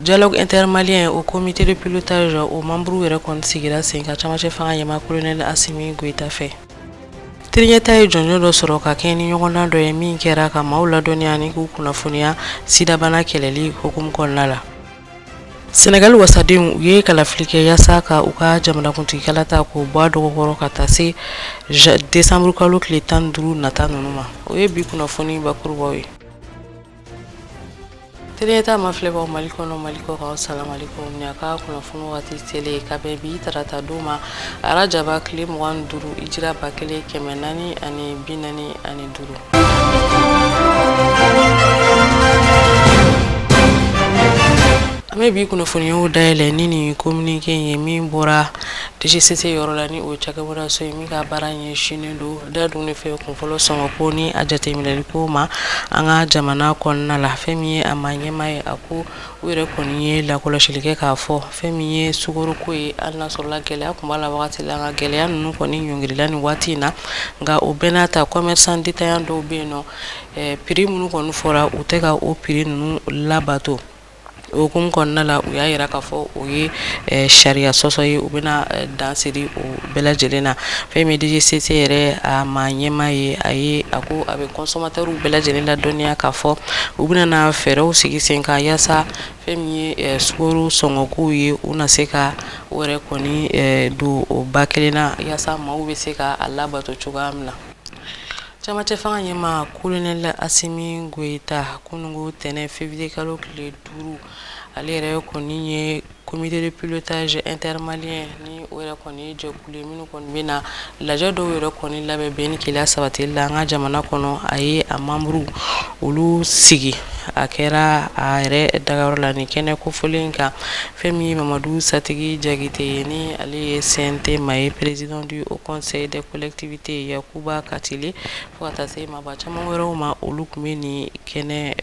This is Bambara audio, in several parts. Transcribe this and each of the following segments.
Dialogue intermalien au comité de pilotage aux membres yɛrɛ kɔni sigira sen ka camancɛ fanga ɲɛma colonel Assimi Goïta fɛ. Teriɲɛta ye jɔnjɔn dɔ sɔrɔ ka kɛ ni ɲɔgɔndan dɔ ye min kɛra ka maaw ladɔnniya ni k'u kunnafoniya sidabana kɛlɛli hukumu kɔnɔna la. Senegal wasadenw u ye kalafili kɛ yaasa ka u ka jamanakuntigi kalata k'o bɔ a dɔgɔkɔrɔ ka taa se décembre kalo tile 15 nata ninnu ma. O ye bi kunnafoni bakurubaw ye. Teriɲɛta ma filɛbagaw Mali kɔnɔ Mali kɔ kan salamu alaikum ni a ka kunnafoni waati selen ka bɛn bi tarata don ma arajaba tile 25 hijira 1445. An bɛ bi kunnafoniyaw dayɛlɛ ni nin communiqué ye min bɔra DGCT yɔrɔ la ni o cakɛbɔdaso ye min ka baara ɲɛsinnen don daduguni fɛ kunfɔlɔ sɔngɔko ni a jateminɛli ko ma an ka jamana kɔnɔna la fɛn min ye a ma ɲɛma ye a ko u yɛrɛ kɔni ye lakɔlɔsili kɛ k'a fɔ fɛn min ye sukoroko ye hali n'a sɔrɔla gɛlɛya kun b'a la wagati la nka gɛlɛya ninnu kɔni ɲɔngirila nin waati in na nka o bɛɛ n'a ta commerçant détaillant dɔw bɛ yen nɔ prix minnu kɔni fɔra u tɛ ka o prix ninnu labato. O hukumu kɔnɔna la u y'a yira k'a fɔ o ye sariya sɔsɔ ye u bɛna dan siri o bɛɛ lajɛlen na fɛn min DGCT yɛrɛ a ma ɲɛma ye a ko a bɛ consommateurs bɛɛ lajɛlen ladɔnniya k'a fɔ u bɛna fɛɛrɛw sigi sen kan yaasa fɛn min ye sukaro sɔngɔkow ye u na se ka o yɛrɛ kɔni don o ba kelen na yaasa maaw bɛ se ka a labato cogoya min na. Camancɛ fanga ɲɛma colonel Assimi Goïta kunungo tɛnɛ février kalo tile 5 ale yɛrɛ kɔni ye comité de pilotage intermalien ni o yɛrɛ kɔni ye jɛkulu ye minnu kɔni bɛna lajɛ dɔw yɛrɛ kɔni labɛn bɛn ni keleya sabatili la an ka jamana kɔnɔ a ye a membres olu sigi a kɛra a yɛrɛ dagayɔrɔ la ni kɛnɛ kofɔlen kan fɛn min ye Mamadou Satigi Diakité ye ni ale ye CNT ma ye président du Haut Conseil des collectivités Yakuba Katile fo ka taa se maba caman wɛrɛw ma olu tun bɛ nin kɛnɛ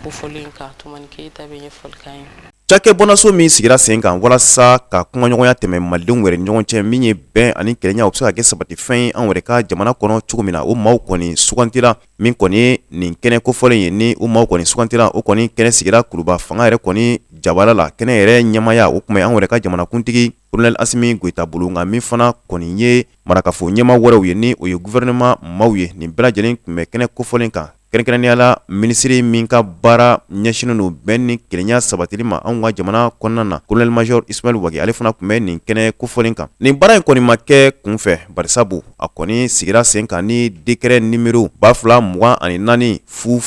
kofɔlen kan Tumani Keyita bɛ ɲɛfɔli k'an ye. Cakɛbɔdaso min sigira sen kan walasa ka kumaɲɔgɔnya tɛmɛ malidenw wɛrɛ ɲɔgɔn cɛ min ye bɛn ani kɛlɛɲa o bɛ se ka kɛ sabatifɛn ye an wɛrɛ ka jamana kɔnɔ cogo min na o maaw kɔni sugantira min kɔni ye nin kɛnɛ kofɔlen ye ni o maaw kɔni sugantira o kɔni kɛnɛ sigira Kuruba fanga yɛrɛ kɔni jabala la kɛnɛ yɛrɛ ɲɛmaya o tun bɛ an wɛrɛ ka jamanakuntigi colonel Assimi Goïta bolo nka min fana kɔni ye marakafo ɲɛma wɛrɛw ye ni o ye gouvernement maaw ye nin bɛɛ lajɛlen tun bɛ kɛnɛ kofɔlen kan kɛrɛnkɛrɛnnenya la minisiri min ka baara ɲɛsinnen don bɛn ni kɛlɛɲa sabatili ma anw ka jamana kɔnɔna na colonel major Ismaël Wage ale fana tun bɛ nin kɛnɛ kofɔlen kan nin baara in kɔni ma kɛ kunfɛ barisabu a kɔni sigira sen kan ni décret numéro 2024 fu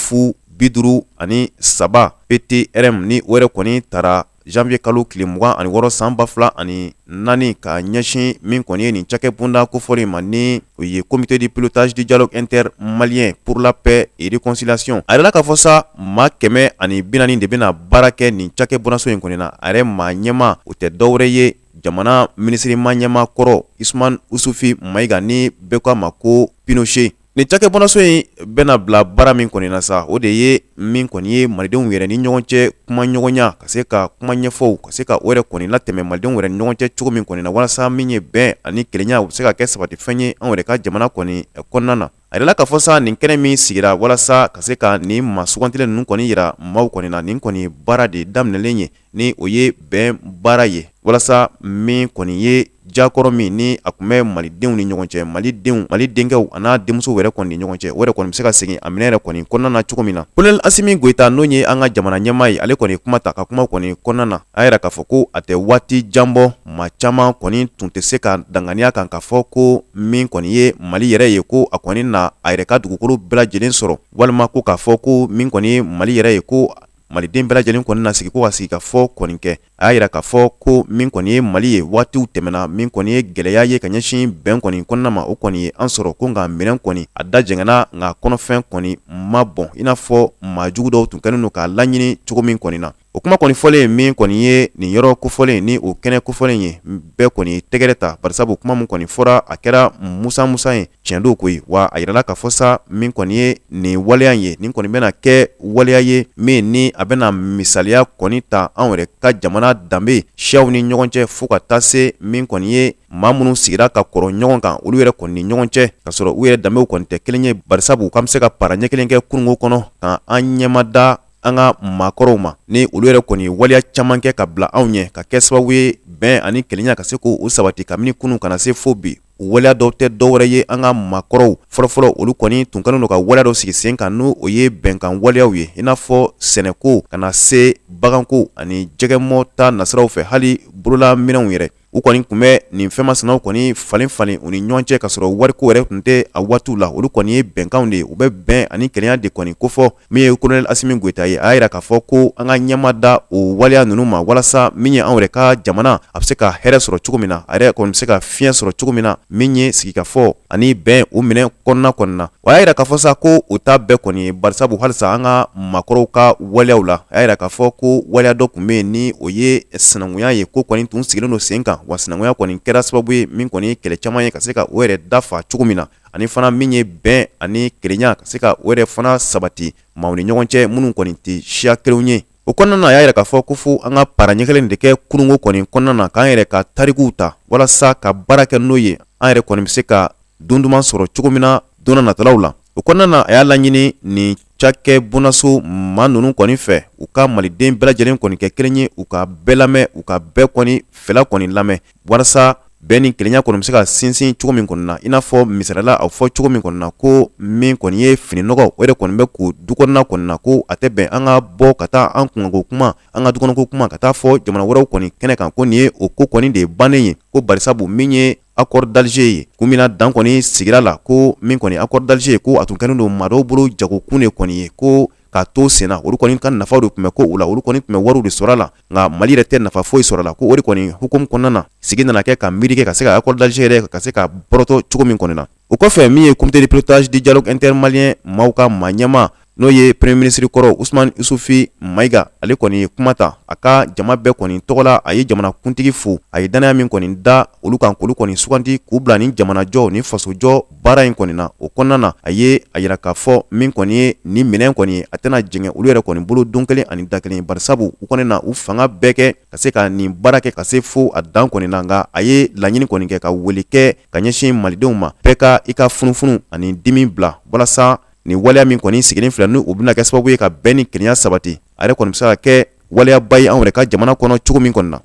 53 PTRM ni o yɛrɛ kɔni taara janvier kalo tile 26 san 2024 ka ɲɛsin min kɔni ye nin cakɛbonda kofɔlen ma ni o ye comité de pilotage du dialogue intermalien pour la paix et réconciliation a yɛrɛla k'a fɔ sa maa 140 de bɛna baara kɛ nin cakɛbondaso in kɔni na a yɛrɛ maa ɲɛma o tɛ dɔwɛrɛ ye jamana minisiri ma ɲɛma kɔrɔ Usman Usufi Mayiga ni bɛɛ ko a ma ko Pinochet. Nin cakɛbɔdaso in bɛna bila baara min kɔni na sa o de ye min kɔni ye malidenw yɛrɛ ni ɲɔgɔn cɛ kuma ɲɔgɔnya ka se ka kuma ɲɛfɔw ka se ka o yɛrɛ kɔni latɛmɛ malidenw yɛrɛ ni ɲɔgɔn cɛ cogo min kɔni na walasa min ye bɛn ani kɛlɛɲa o bɛ se ka kɛ sabatifɛn ye an yɛrɛ ka jamana kɔni kɔnɔna na. A yɛrɛla k'a fɔ sa nin kɛnɛ min sigira walasa ka se ka nin maa sugantilen ninnu kɔni yira maaw kɔni na nin kɔni baara de daminɛlen ye ni o ye bɛn baara ye walasa min kɔni ye jakɔrɔ min ni a tun bɛ malidenw ni ɲɔgɔn cɛ mali denkɛw a n'a denmusow yɛrɛ kɔni ni ɲɔgɔn cɛ o yɛrɛ kɔni bɛ se ka segin a minɛ yɛrɛ kɔni kɔnɔna na cogo min na colonel Assimi Goïta n'o ye an ka jamana ɲɛmaa ye ale kɔni kuma ta ka kuma kɔni kɔnɔna na a yɛrɛ k'a fɔ ko a tɛ waati jan bɔ maa caman kɔni tun tɛ se ka danganiya kan k'a fɔ ko min kɔni ye Mali yɛrɛ ye ko a kɔni na a yɛrɛ ka dugukolo bɛɛ lajɛlen sɔrɔ walima ko k'a fɔ ko min kɔni ye Mali yɛrɛ ye ko maliden bɛɛ lajɛlen kɔni na sigi ko ka sigi ka fɔ kɔni kɛ a y'a yira k'a fɔ ko min kɔni ye Mali ye waatiw tɛmɛna min kɔni ye gɛlɛya ye ka ɲɛsin bɛn kɔni kɔnɔna ma o kɔni ye an sɔrɔ ko nka minɛn kɔni a da jɛngɛna nka kɔnɔfɛn kɔni ma bɔn i n'a fɔ maa jugu dɔw tun kɛlen don k'a laɲini cogo min kɔni na o kuma kɔni fɔlen min kɔni ye nin yɔrɔ kofɔlen ni o kɛnɛ kofɔlen ye bɛɛ kɔni tɛgɛrɛ ta barisabu kuma min kɔni fɔra a kɛra musa ye tiɲɛ don koyi wa a yirala ka fɔ sa min kɔni ye nin waleya ye nin kɔni bɛna kɛ waleya ye min ni a bɛna misaliya kɔni ta anw yɛrɛ ka jamana danbe siyaw ni ɲɔgɔn cɛ fo ka taa se min kɔni ye maa minnu sigira ka kɔrɔ ɲɔgɔn kan olu yɛrɛ kɔni ni ɲɔgɔn cɛ ka sɔrɔ u yɛrɛ danbew kɔni tɛ kelen ye barisabu k'an bɛ se ka para ɲɛ kelen kɛ kunungo kɔnɔ ka an ɲɛmada an ka maakɔrɔw ma ni olu yɛrɛ kɔni waleya caman kɛ ka bila anw ɲɛ ka kɛ sababu ye bɛn ani kelenya ka se k'o sabati kabini kunun kana se fo bi waleya dɔw tɛ dɔwɛrɛ ye an ka maakɔrɔw fɔlɔfɔlɔ olu kɔni tun kɛlen don ka waleya dɔ sigi sen kan n'o o ye bɛnkan waleyaw ye i n'a fɔ sɛnɛko kana se baganko ani jɛgɛmɔ ta nasiraw fɛ hali bololaminɛnw yɛrɛ u kɔni tun bɛ nin fɛnmasinaw kɔni falen u ni ɲɔgɔn cɛ ka sɔrɔ wariko yɛrɛ tun tɛ a waatiw la olu kɔni ye bɛnkanw de ye u bɛ bɛn ani kelenya de kɔni kofɔ min ye kolonɛli Asimi Goyita ye a y'a yira k'a fɔ ko an ka ɲɛma da o waleya ninnu ma walasa min ye anw yɛrɛ ka jamana a bɛ se ka hɛrɛ sɔrɔ cogo min na a yɛrɛ kɔni bɛ se ka fiɲɛ sɔrɔ cogo min na min ye sigikafɔ ani bɛn o minɛ kɔnɔna na wa a y'a yira k'a fɔ sa ko o ta bɛɛ kɔni ye barisabu halisa an ka maakɔrɔw ka waleyaw la a y'a yira k'a fɔ ko waleya dɔ tun bɛ yen ni o ye sinankunya ye ko kɔni tun sigilen don sen kan wa sinankunya kɔni kɛra sababu ye min kɔni ye kɛlɛ caman ye ka se ka o yɛrɛ dafa cogo min na ani fana min ye bɛn ani kelenya ka se ka o yɛrɛ fana sabati maaw ni ɲɔgɔn cɛ minnu kɔni tɛ siya kelenw ye o kɔnɔna na a y'a yira k'a fɔ ko fo an ka para ɲɛ kelen de kɛ kunungo kɔni kɔnɔna na k'an yɛrɛ ka tarikuw ta walasa ka baara kɛ n'o ye an yɛrɛ kɔni bɛ se ka don duman sɔrɔ cogo min na don natalaw la o kɔnɔna na a y'a laɲini nin cakɛ bonaso maa ninnu kɔni fɛ u ka maliden bɛɛ lajɛlen kɔni kɛ kelen ye u ka bɛɛ lamɛn u ka bɛɛ kɔni fɛla kɔni lamɛn walasa bɛɛ ni kelenya kɔni bɛ se ka sinsin cogo min kɔni na i n'a fɔ misaliyala a fɔ cogo min kɔni na ko min kɔni ye fini nɔgɔ o de kɔni bɛ k'o dukɔnɔna kɔni na ko a tɛ bɛn an ka bɔ ka taa an kunkanko kuma an ka dukɔnɔko kuma ka taa fɔ jamana wɛrɛw kɔni kɛnɛ kan ko nin ye o ko kɔni de ye bannen ye ko barisabu min ye accord d'Alger ye kun mina dan kɔni sigira la ko min kɔni accord d'Alger ye ko a tun kɛlen don maa dɔw bolo jagokun de kɔni ye ko k'a to senna olu kɔni ka nafa de tun bɛ ko o la olu kɔni tun bɛ wariw de sɔrɔ a la nka Mali yɛrɛ tɛ nafa foyi sɔrɔ a la ko o de kɔni hukumu kɔnɔna na sigi nana kɛ ka miiri kɛ ka se ka accord d'Alger yɛrɛ ka se ka bɔrɔtɔ cogo min kɔni na o kɔfɛ min ye comité de pilotage du dialogue intermalien maaw ka maa ɲɛma n'o ye premier ministre kɔrɔ Usmane Isufi Mayiga ale kɔni ye kuma ta a ka jama bɛɛ kɔni tɔgɔ la a ye jamanakuntigi fo a ye danaya min kɔni da olu kan k'olu kɔni suganti k'u bila ni jamanajɔ ni fasojɔ baara in kɔni na o kɔnɔna na a ye a yira k'a fɔ min kɔni ye nin minɛn kɔni ye a tɛna jɛngɛ olu yɛrɛ kɔni bolo don kelen ani da kelen barisabu u kɔni na u fanga bɛɛ kɛ ka se ka nin baara kɛ ka se fo a dan kɔni na nka a ye laɲini kɔni kɛ ka wele kɛ ka ɲɛsin malidenw ma bɛɛ ka i ka funufunu ani dimi bila walasa ni waleya min kɔni sigilen filɛ n'u bɛna kɛ sababu ye ka bɛn ni kelenya sabati a yɛrɛ kɔni bɛ se ka kɛ waleyaba ye anw yɛrɛ ka jamana kɔnɔ cogo min kɔni na.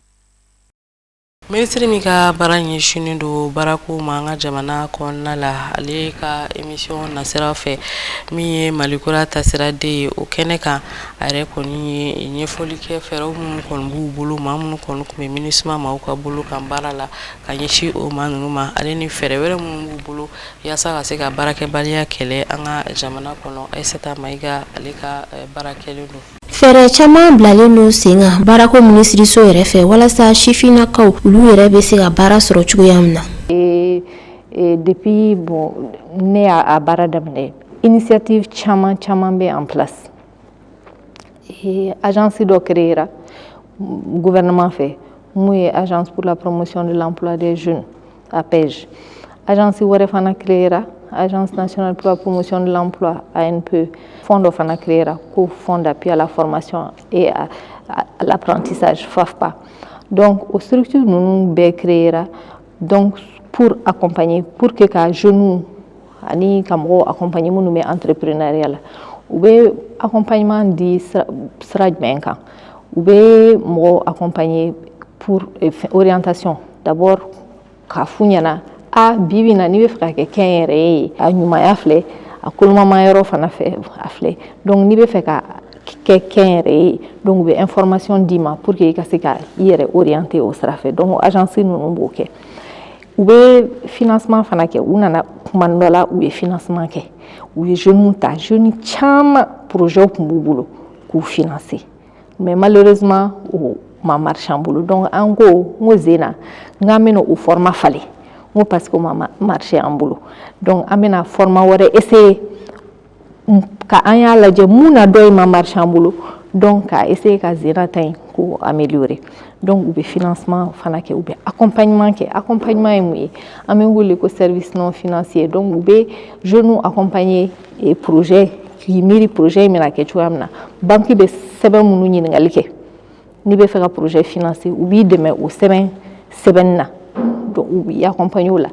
Ministre min ka baara ɲɛsinnen don baarako ma an ka jamana kɔnɔna la ale ka émission nasira fɛ min ye Malikura tasira den ye o kɛnɛ kan a yɛrɛ kɔni ye ɲɛfɔli kɛ fɛɛrɛw minnu kɔni b'u bolo maa minnu kɔni tun bɛ MINUSMA maaw ka bolo kan baara la ka ɲɛsin o maa ninnu ma ale ni fɛɛrɛ wɛrɛ minnu b'u bolo yaasa ka se ka baarakɛbaliya kɛlɛ an ka jamana kɔnɔ Aissata Mayiga ale ka baara kɛlen don. Fɛɛrɛ caman bilalen don sen kan baarako minisiriso yɛrɛ fɛ walasa sifinnakaw olu yɛrɛ bɛ se ka baara sɔrɔ cogoya min na. Depuis ne y'a baara daminɛ initiative caman bɛ en place agence dɔ créera gouvernement fɛ mun ye agence pour la promotion de l'emploi des jeunes APEJ agence wɛrɛ fana créera Agence nationale pour la promotion de l'emploi, ANPE, fonds de fana créera, fonds d'appui à la formation et à l'apprentissage, FAFPA. Donc, aux structures nous bé créera donc pour accompagner, pour que les jeunes ani kamro accompagnement nous met entrepreneurial. Ou bé accompagnement di srajmenka. Ou bé mo accompagner pour orientation. D'abord, kafunyana a bibi na ni bɛ fɛ ka kɛ kɛnyɛrɛ ye a ɲumanya filɛ a kolomama yɔrɔ fana fɛ a filɛ donc ni bɛ fɛ ka kɛ kɛnyɛrɛ ye donc u bɛ information d'i ma pour que i ka se ka i yɛrɛ orienter o sira fɛ donc agence ninnu b'o kɛ u bɛ financement fana kɛ u nana kuma dɔ la u ye financement kɛ u ye jeunes ta jeunes caman projet tun b'u bolo k'u financer mais malheureusement o ma marché an bolo donc an ko n ko zena n k'an bɛna o format falen parce que ma marché en boulot donc amena format wɛrɛ essayer ka an y'a lajɛ mun na dɔ ma marché en boulot donc k'a essayer ka zena ta in k'o améliorer donc u bɛ financement fana kɛ u bɛ accompagnement kɛ accompagnement ye mun ye an bɛ wele ko service non financier donc u bɛ jeunes accompagner projet k'i miiri projet in bɛna kɛ cogoya min na banque bɛ sɛbɛn minnu ɲininkali kɛ n'i bɛ fɛ ka projet financer u b'i dɛmɛ o sɛbɛnni na donc u b'i accompagner o la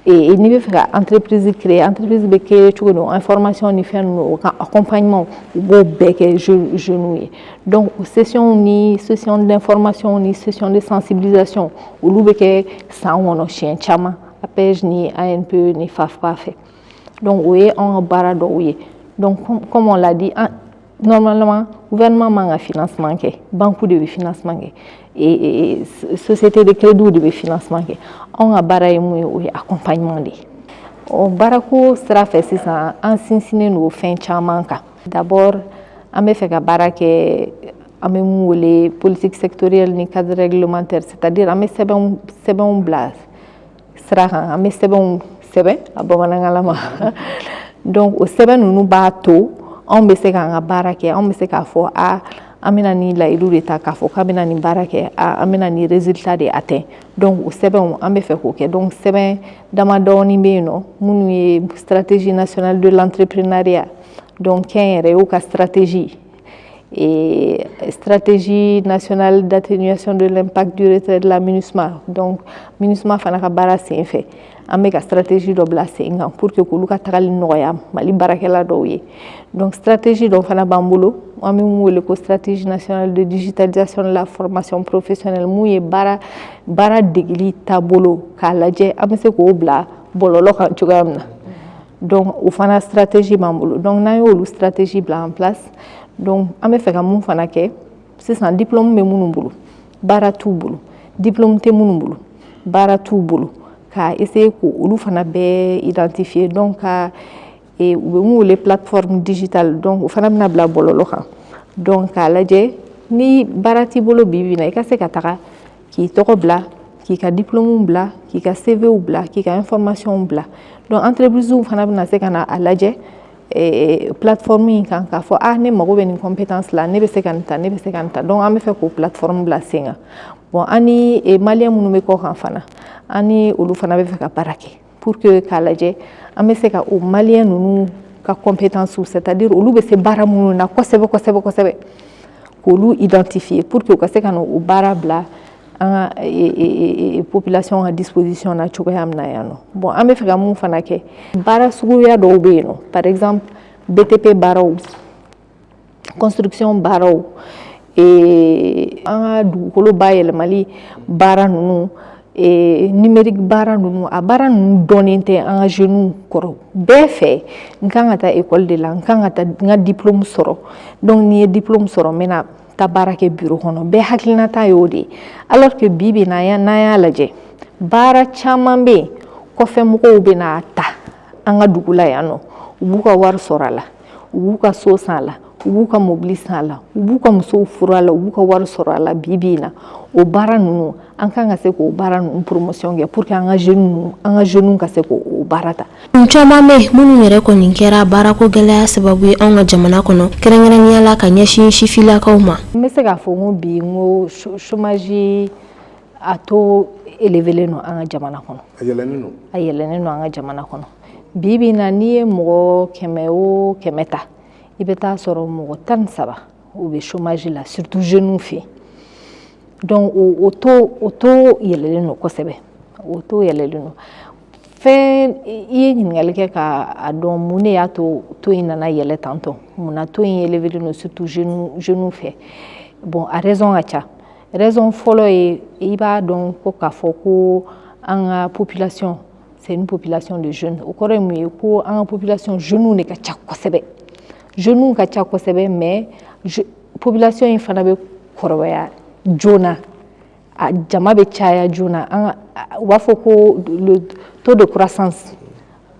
n'i bɛ fɛ ka entreprise créer entreprise bɛ créer cogo don information ni fɛn ninnu o ka accompagnement u b'o bɛɛ kɛ jeunes ye donc session d'information ni session de sensibilisation olu bɛ kɛ san kɔnɔ siɲɛ caman APEJ ni ANPE ni FAFPA fɛ donc o ye anw ka baara dɔw ye donc comme on l'a dit normalement gouvernement man ka financement kɛ banque de bɛ financement kɛ et société de crédit de bɛ financement kɛ anw ka baara ye mun ye o ye accompagnement de ye o baarako sira fɛ sisan an sinsinnen don fɛn caman kan d'abord an bɛ fɛ ka baara kɛ an bɛ mun wele politique sectorielle ni cadre réglementaire c'est-à-dire an bɛ sɛbɛnw bila sira kan an bɛ sɛbɛnw sɛbɛn a bamanankanlama donc o sɛbɛn ninnu b'a to anw bɛ se k'an ka baara kɛ anw bɛ se k'a fɔ an bɛna ni layidu de ta k'a fɔ k'an bɛna nin baara kɛ an bɛna nin résultat de atteint donc o sɛbɛnw an bɛ fɛ k'o kɛ donc sɛbɛn damadɔɔni bɛ yen nɔ minnu ye stratégie nationale de l'entrepreneuriat donc kɛnyɛrɛyew ka stratégie et stratégie nationale d'atténuation de l'impact du retrait de la MINUSMA donc MINUSMA fana ka baara sen fɛ an bɛ ka stratégie dɔ bila sen kan pour que k'olu ka tagali nɔgɔya Mali baarakɛla dɔw ye donc stratégie dɔ fana b'an bolo an bɛ mun wele ko stratégie nationale de digitalisation de la formation professionnelle mun ye baara degeli taabolo k'a lajɛ an bɛ se k'o bila bɔlɔlɔ kan cogoya min na donc o fana stratégie b'an bolo donc n'an y'olu stratégie bila en place donc an bɛ fɛ ka mun fana kɛ sisan diplôme bɛ minnu bolo baara t'u bolo diplôme tɛ minnu bolo baara t'u bolo k'a essayer k'olu fana bɛɛ identifier donc ka u bɛ mun wele plateforme digitale donc o fana bɛna bila bɔlɔlɔ kan donc k'a lajɛ ni baara t'i bolo bi na i ka se ka taga k'i tɔgɔ bila k'i ka diplôme bila k'i ka CVw bila k'i ka information bila donc entreprise fana bɛna se ka na a lajɛ plateforme in kan k'a fɔ ne mago bɛ nin compétence la ne bɛ se ka nin ta ne bɛ se ka nin ta donc an bɛ fɛ k'o plateforme bila sen kan bon an ni maliyɛn minnu bɛ kɔ kan fana an ni olu fana bɛ fɛ ka baara kɛ pour que k'a lajɛ an bɛ se ka o maliyɛn ninnu ka compétence c'est-à-dire olu bɛ se baara minnu na kosɛbɛ kosɛbɛ kosɛbɛ k'olu identifier pour que u ka se ka na o baara bila an ka population ka disposition na cogoya min na yan nɔ bon an bɛ fɛ ka mun fana kɛ baara suguya dɔw bɛ yen nɔ par exemple BTP baaraw construction baaraw an ka dugukolo bayɛlɛmali baara ninnu numérique baara ninnu a baara ninnu dɔnnen tɛ an ka jeunes kɔrɔ bɛɛ fɛ n kan ka taa école de la n kan ka taa n ka diplôme sɔrɔ donc ni ye diplôme sɔrɔ n bɛna taa baara kɛ bureau kɔnɔ bɛɛ hakilinata y'o de ye alors que bi n'an y'a lajɛ baara caman bɛ yen kɔfɛmɔgɔw bɛna ta an ka dugu la yan nɔ u b'u ka wari sɔrɔ a la u b'u ka so san a la u b'u ka mobili san a la u b'u ka musow furu a la u b'u ka wari sɔrɔ a la bi na o baara ninnu an kan ka se k'o baara ninnu promotion kɛ pour que an ka jeunes ka se k'o baara ta. Caman bɛ minnu yɛrɛ kɔni kɛra baarako gɛlɛya sababu ye anw ka jamana kɔnɔ kɛrɛnkɛrɛnnenya la ka ɲɛsin sifilakaw ma. N bɛ se k'a fɔ n ko bi n ko chômage a taux élevé no an ka jamana kɔnɔ. A yɛlɛnnen no an ka jamana kɔnɔ. Bi na n'i ye mɔgɔ 100 o 100 ta i bɛ taa sɔrɔ mɔgɔ 13 u bɛ chômage la surtout jeunes fɛ donc o taux yɛlɛlen no kosɛbɛ o taux yɛlɛlen no fɛn i ye ɲininkali kɛ k'a dɔn mun de y'a to taux in nana yɛlɛ tantɔ mun na taux in yɛlɛlen no surtout jeunes fɛ bon a raison ka ca raison fɔlɔ ye i b'a dɔn ko k'a fɔ ko an ka population c'est une population de jeunes o kɔrɔ ye mun ye ko an ka population jeunes de ka ca kosɛbɛ jeunes ka ca kosɛbɛ mais population in fana bɛ kɔrɔbaya joona a jama bɛ caya joona u b'a fɔ ko le taux de croissance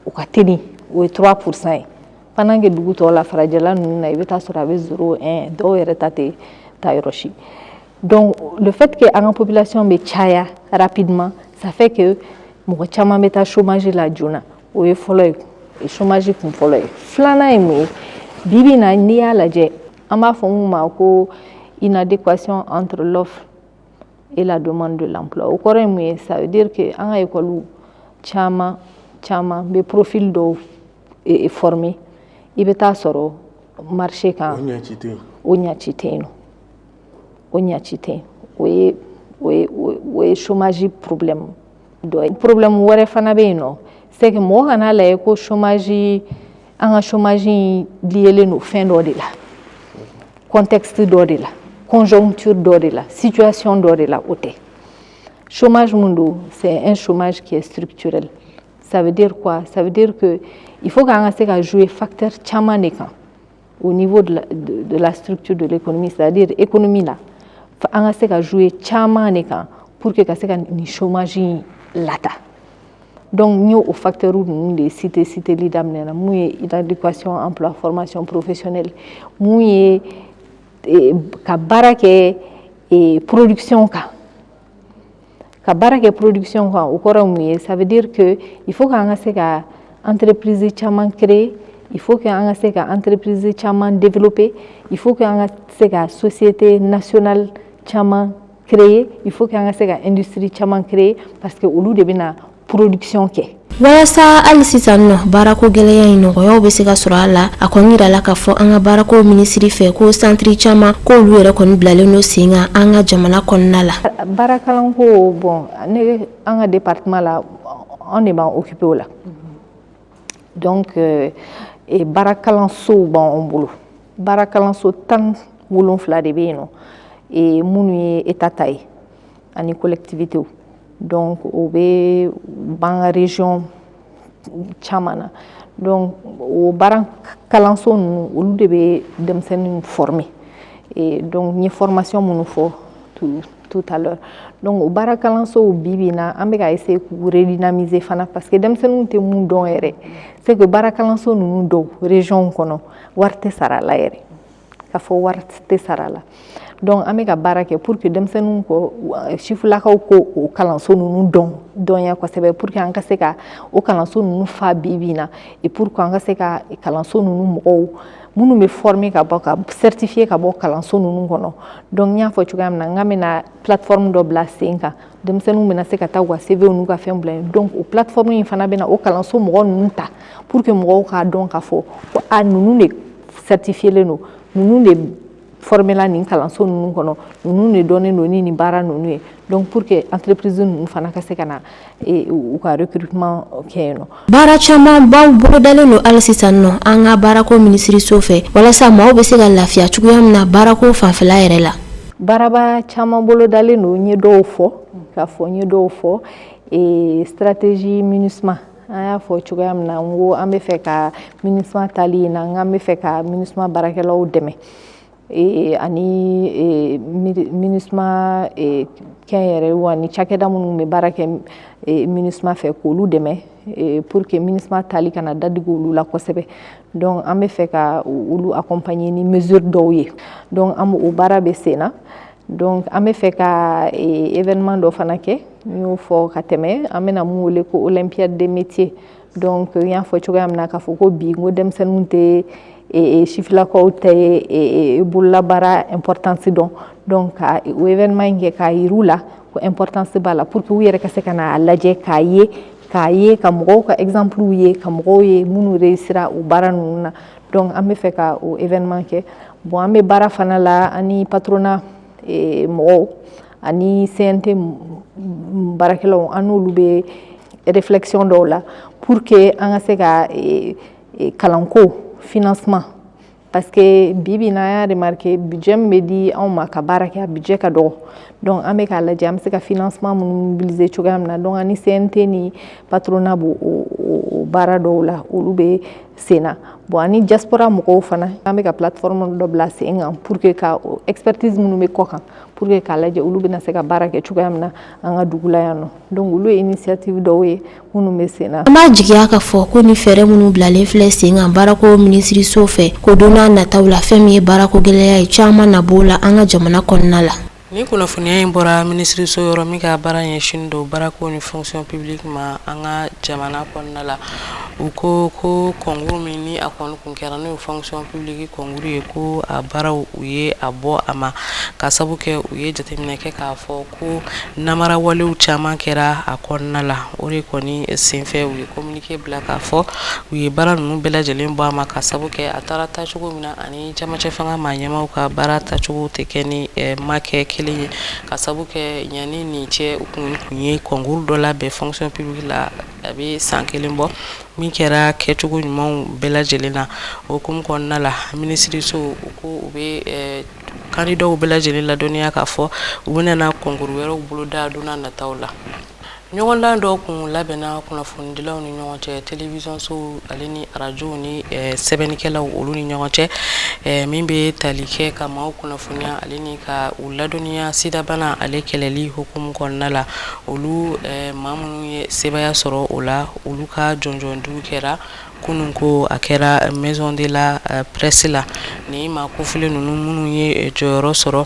o ka teli o ye 3% ye pendant que dugu tɔw la farajɛla ninnu na i bɛ taa sɔrɔ a bɛ 0,1 dɔw yɛrɛ ta tɛ taa yɔrɔ si donc le fait que an ka population bɛ caya rapidement ça fait que mɔgɔ caman bɛ taa chômage la joona o ye fɔlɔ ye chômage kun fɔlɔ ye filanan ye mun ye bi na n'i y'a lajɛ an b'a fɔ mun ma ko inadéquation entre l'offre et la demande de l'emploi. O kɔrɔ ye mun ye? Ça veut dire que an ka école caman bɛ profil dɔw former, i bɛ taa sɔrɔ marché kan o ɲaci tɛ yen nɔ, o ɲaci tɛ yen. O ye chômage problème dɔ ye. Problème wɛrɛ fana bɛ yen nɔ, c'est que mɔgɔ kana lajɛ ko chômage, an ka chômage liélen don fɛn dɔ de la, contexte dɔ de la, conjoncture dɔ de la, situation dɔ de la, o tɛ. Chômage mun don, c'est un chômage qui est structurel. Ça veut dire quoi? Ça veut dire que il faut qu'an ka se ka jouer facteur caman de kan au niveau de la structure de l'économie, c'est-à-dire économie la, an ka se ka jouer caman de kan pour que ka se ka ni chômage lata. Donc nous au facteur ninnu de cité li daminɛ na, mun ye inadéquation emploi formation professionnelle, mun ye ka baara kɛ production kan. Ka baara kɛ production kan, o kɔrɔ mun ye? Ça veut dire que il faut qu'an ka se ka entreprise caman créer, il faut qu'an ka se ka entreprise caman développer, il faut qu'an ka se ka société nationale caman créer, il faut qu'an ka se ka industrie caman créer parce que olu de bɛna production kɛ. Walasa hali sisan nɔ baarako gɛlɛya in nɔgɔyaw bɛ se ka sɔrɔ a la, a kɔni yirala k'a fɔ an ka baarako minisiri fɛ ko centre caman k'olu yɛrɛ kɔni bilalen don sen kan an ka jamana kɔnɔna la. Baarakalanko bon ne an ka département la an de b'an occupé o la, donc baarakalansow b'an bolo, baarakalanso 17 de bɛ yen nɔ, minnu ye état ta ye ani collectivité. Donc o bɛ ban ka région caman na, donc o baara kalanso ninnu olu de bɛ denmisɛnninw former, et donc n ye formation minnu fɔ tout à l'heure. Donc o baara kalansow bi na an bɛ ka essayer k'u redynamiser fana parce que denmisɛnninw tɛ mun dɔn yɛrɛ, c'est que baara kalanso ninnu dɔw région kɔnɔ wari tɛ sara la yɛrɛ, k'a fɔ wari tɛ sara la. Donc an bɛ ka baara kɛ pour que denmisɛnninw ko sifulakaw ko o kalanso ninnu dɔnya kosɛbɛ pour que an ka se ka o kalanso ninnu fa bi na, et pour que an ka se ka kalanso ninnu mɔgɔw minnu bɛ former ka bɔ ka certifier ka bɔ kalanso ninnu kɔnɔ. Donc n y'a fɔ cogoya min na, n ka bɛna plateforme dɔ bila sen kan, denmisɛnninw bɛna se ka taa u ka CV n'u ka fɛn bila yen. Donc o plateforme in fana bɛna o kalanso mɔgɔ ninnu ta pour que mɔgɔw k'a dɔn k'a fɔ ko a ninnu de certifielen don, ninnu de formela nin kalanso ninnu kɔnɔ, ninnu de dɔnnen don ni nin baara ninnu ye. Donc pour que entreprise ninnu fana ka se ka na u ka recrutement kɛ yen nɔ. Baara caman baw bolodalen don hali sisan nɔ an ka baarako minisiriso fɛ walasa maaw bɛ se ka lafiya cogoya min na baarako fanfɛla yɛrɛ la. Baaraba caman bolodalen don, n ye dɔw fɔ k'a fɔ, n ye dɔw fɔ stratégie MINUSMA an y'a fɔ cogoya min na, n ko an bɛ fɛ ka MINUSMA tali in na, n k'an bɛ fɛ ka MINUSMA baarakɛlaw dɛmɛ. Ani MINUSMA kɛnyɛrɛyew ani cakɛda minnu bɛ baara kɛ MINUSMA fɛ k'olu dɛmɛ pour que MINUSMA tali kana dadigi olu la kosɛbɛ. Donc an bɛ fɛ ka olu accompagner ni mesure dɔw ye. Donc an o baara bɛ sen na. Donc an bɛ fɛ ka événement dɔ fana kɛ, n y'o fɔ ka tɛmɛ, an bɛna mun wele ko Olympiade des métiers. Donc n y'a fɔ cogoya min na k'a fɔ ko bi n ko denmisɛnninw tɛ sifilakaw tɛ bololabaara importance dɔn, donc ka o événement in kɛ k'a yir'u la ko importance b'a la pour que u yɛrɛ ka se ka na lajɛ k'a ye ka mɔgɔw ka exemplew ye, ka mɔgɔw ye minnu réussira o baara ninnu na. Donc an bɛ fɛ ka o événement kɛ. Bon an bɛ baara fana la ani patronat mɔgɔw ani CNT baarakɛlaw an n'olu bɛ réflexion dɔw la pour que an ka se ka kalanko financement, parce que bibi na y'a remarqué budget min bɛ di anw ma ka baara kɛ a budget ka dɔgɔ. Donc an bɛ k'a lajɛ an bɛ se ka financement minnu mobiliser cogoya min na. Donc ani CNT ni patronat b'o o baara dɔw la olu bɛ sen na. Bon ani diaspora mɔgɔw fana an bɛ ka plateforme dɔ bila sen kan pour que ka expertise minnu bɛ kɔ kan pour que k'a lajɛ olu bɛna se ka baara kɛ cogoya min na an ka dugu la yan nɔ. Donc olu ye initiative dɔw ye minnu bɛ sen na. An b'a jigiya k'a fɔ ko ni fɛɛrɛ minnu bilalen filɛ sen kan baarako minisiriso fɛ ko don n'a nataw la fɛn min ye baarako gɛlɛya ye caman na b'o la an ka jamana kɔnɔna la. Ni kunnafoniya in bɔra minisiriso yɔrɔ min ka baara ɲɛsin don baarako ni fonction publique ma an ka jamana kɔnɔna la u ko concours min ni a kɔni kun kɛra n'o ye fonction publique concours ye ko a baaraw u ye a bɔ a ma ka sabu kɛ u ye jateminɛ kɛ k'a fɔ ko namarawalew caman kɛra a kɔnɔna la o de kɔni senfɛ u ye communiqué bila k'a fɔ u ye baara ninnu bɛɛ lajɛlen bɔ a ma ka sabu kɛ a taara taacogo min na ani jamacɛ fanga maa ɲɛmaw ka baara taacogo tɛ kɛ ni ma kɛ kelen ye ka sabu kɛ ɲani nin cɛ u kun ye concours dɔ labɛn fonction publique la a bɛ san kelen bɔ min kɛra kɛcogo ɲumanw bɛɛ lajɛlen na o hukumu kɔnɔna la minisiriso u ko u bɛ candidaw bɛɛ lajɛlen ladɔnniya k'a fɔ u bɛna concours wɛrɛw boloda don n'a nataw la. ɲɔgɔndan dɔw kun labɛnna kunnafonidilaw ni ɲɔgɔn cɛ télévision sow ale ni arajow ni sɛbɛnnikɛlaw olu ni ɲɔgɔn cɛ min bɛ tali kɛ ka maaw kunnafoniya ale ni ka u ladɔnniya sidabana ale kɛlɛli hukumu kɔnɔna la olu maa minnu ye sebaya sɔrɔ o la olu ka jɔnjɔndugu kɛra kunun ko a kɛra maison de la presse la ni maa kofilen ninnu minnu ye jɔyɔrɔ sɔrɔ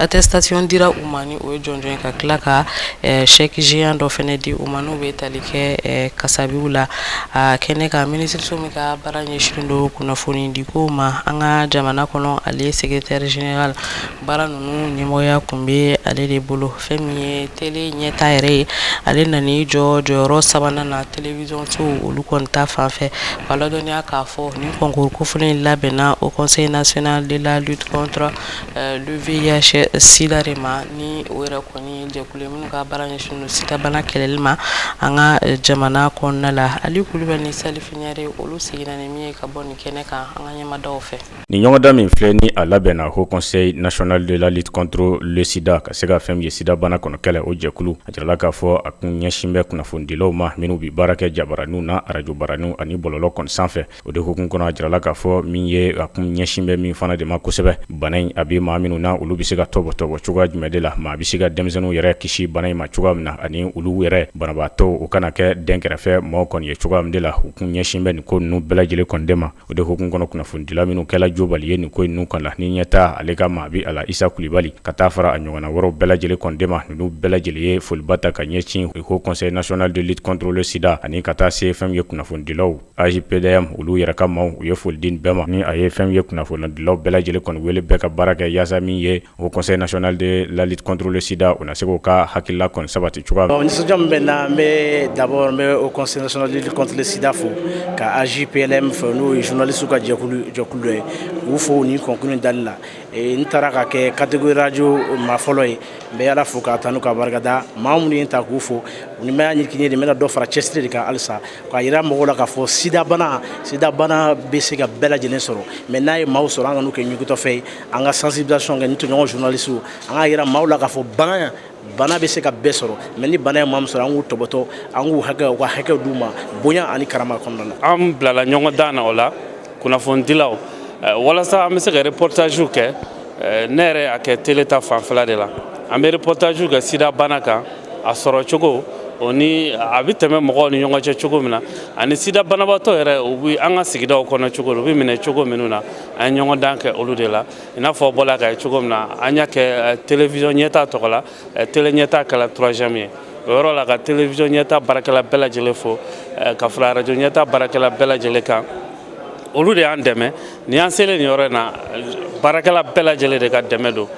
attestation dira u ma ni o ye jɔnjɔn ka tila ka chèque géant dɔ fɛnɛ di u ma n'u bɛ tali kɛ kasabiw la a kɛnɛ kan minisiriso min ka baara ɲɛsinnen don kunnafoni di ko ma an ka jamana kɔnɔ ale secrétaire général baara ninnu ɲɛmɔgɔya kun bɛ ale de bolo fɛn min ye télé ɲɛta yɛrɛ ye ale nan'i jɔ jɔyɔrɔ sabanan na télévision so olu kɔni ta fanfɛ ka ladɔnniya k'a fɔ nin concours kofɔlen in labɛnna au conseil national de la lutte contre le VIH sida de ma ni o yɛrɛ kɔni jɛkulu minnu ka baara ɲɛsinnen don sida bana kɛlɛli ma an ka jamana kɔnɔna la Ali Kulibali ni Salifu Ɲare olu seginna ni min ye ka bɔ nin kɛnɛ kan an ka ɲɛmadaw fɛ. Ni ɲɔgɔndan min filɛ ni a labɛnna au conseil national de la lutte contre le sida ka se ka fɛn min ye sida bana kɔnɔ kɛlɛ o jɛkulu a jirala k'a fɔ a kun ɲɛsin bɛ kunnafonidilaw ma minnu bi baara kɛ jabaraniw na arajo baraniw ani bɔlɔlɔ kɔni sanfɛ o de hukumu kɔnɔ a jirala k'a fɔ min ye a kun ɲɛsin bɛ min fana de ma kosɛbɛ bana in a bɛ maa minnu na olu bɛ se ka tɔbɔ cogoya jumɛn de la maa bɛ se ka denmisɛnninw yɛrɛ kisi bana in ma cogoya min na ani olu yɛrɛ banabaatɔ u kana kɛ dɛnkɛrɛfɛ maaw kɔni ye cogoya min de la u kun ɲɛsin bɛ nin ko ninnu bɛɛ lajɛlen kɔni de ma o de hukumu kɔnɔ kunnafonidila minnu kɛla jobali ye nin ko ninnu kan la ni ɲɛta ale ka maa bɛ a la Isa Kulibali ka taa fara a ɲɔgɔnna wɛrɛw bɛɛ lajɛlen kɔni de ma ninnu bɛɛ lajɛlen ye foliba ta ka ɲɛsin au conseil national de lutte contre le sida ani ka taa se fɛn ye kunnafonidilaw AJPDM olu yɛrɛ ka maaw u ye foli di bɛɛ ma ni a ye fɛn ye kunnafonidilaw bɛɛ lajɛlen kɔni wele bɛɛ ka baara kɛ yaasa min ye au conseil national de la lutte contre le sida o na se k'o ka hakilila kɔni sabati cogoya min. Nisɔndiya min bɛ n na n bɛ d'abord n bɛ au conseil national de lutte contre le sida fo ka AJPLM fɛ n'o ye journaliste ka jɛkulu dɔ ye k'u fo nin concours in dali la n taara ka kɛ catégorie radio maa fɔlɔ ye n bɛ Ala fo k'a tanu ka barikada maa minnu ye n ta k'u fo ni ma y'a ɲini de n bɛna dɔ fara cɛsiri de kan halisa k'a yira mɔgɔw la k'a fɔ sida bana bɛ se ka bɛɛ lajɛlen sɔrɔ mais n'a ye maaw sɔrɔ an ka n'u kɛ ɲugutɔfɛ ye an ka sensibilisation kɛ ni tɔɲɔgɔn journalistes an ka yira maaw la k'a fɔ bana bɛ se ka bɛɛ sɔrɔ mais ni bana ye maa min sɔrɔ an k'u tɔbɔtɔ an k'u u ka hakɛ d'u ma bonya ani karama kɔnɔna la. An bilala ɲɔgɔn dan na o la kunnafonidilaw walasa an bɛ se ka reportagew kɛ ne yɛrɛ a kɛ télé ta fanfɛla de la an bɛ reportagew kɛ sida bana kan a sɔrɔ cogo o ni a bɛ tɛmɛ mɔgɔw ni ɲɔgɔn cɛ cogo min na ani sida banabaatɔ yɛrɛ u bɛ an ka sigidaw kɔnɔ cogo u bɛ minɛ cogo minnu na an ye ɲɔgɔn dan kɛ olu de la i n'a fɔ bɔla ka ye cogo min na an y'a kɛ télévision ɲɛta tɔgɔ la télé ɲɛta kɛla 3e ye o yɔrɔ la ka télévision ɲɛta baarakɛla bɛɛ lajɛlen fo ka fara arajo ɲɛta baarakɛla bɛɛ lajɛlen kan olu de y'an dɛmɛ ni an selen nin yɔrɔ in na baarakɛla bɛɛ lajɛlen de ka dɛmɛ don